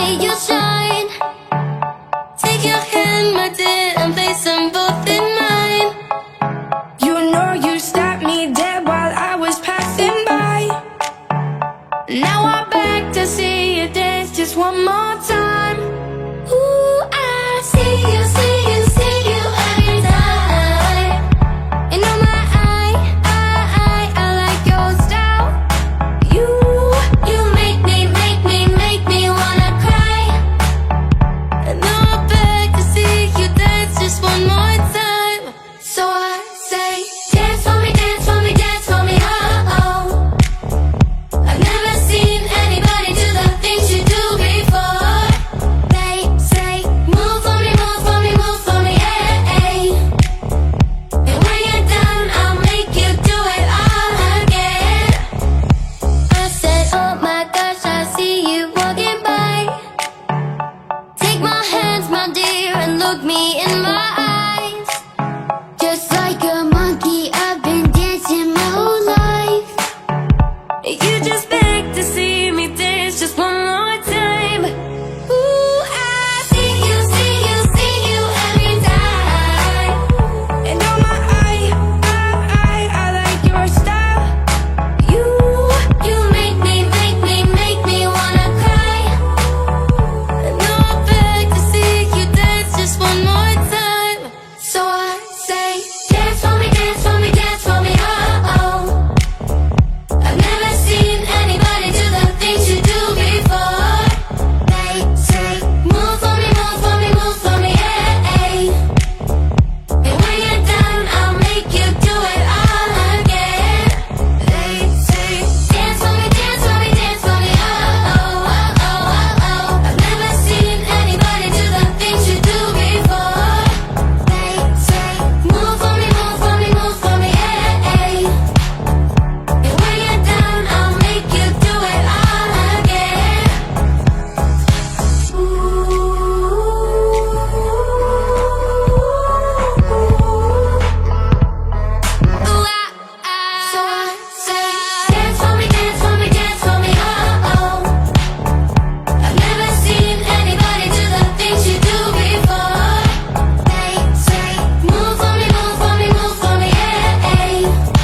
see you shine. Take your hand, my dear, and place them both in mine. You know you stopped me dead while I was passing by. Now I'm back to see you dance just one more time. Ooh, I see you, see you, see you every time. And on my I like your style. You make me wanna cry. And now I'm back to see you dance just one more time. So I say, dance for me, dance for me, dance for me, oh, oh. I've never seen anybody do the things you do before. They say, move for me, move for me, move for me, yeah, yeah. And when you're done, I'll make you do it all again. I said, oh my gosh, I see you walking by. Take my hands, my dear, and look me in my eyes. Just like a monkey, I've been dancing my whole life. You just beg to see me dance just one more time. Ooh, I see you, see you, see you every time. And on my I like your style. You make me wanna cry. And now I'm back to see you dance just one more time. So I say, dance for me, dance for me, dance for me, oh, oh. I've never seen anybody do the things you do before. They say, move for me, move for me, move for me, yeah, yeah. And when you're done, I'll make you do it all again. They say, dance for me, dance for me, dance for me, oh, oh, oh, oh, oh. I've never seen anybody do the things you do before. They say, move for me, move for me, move for me, yeah, yeah. And when you're done, I'll make you do it all again. So I say, dance for me, dance for me, dance for me, oh, oh. I've never seen anybody do the things you do before. They say, move for me, move for me, move for me, yeah, yeah.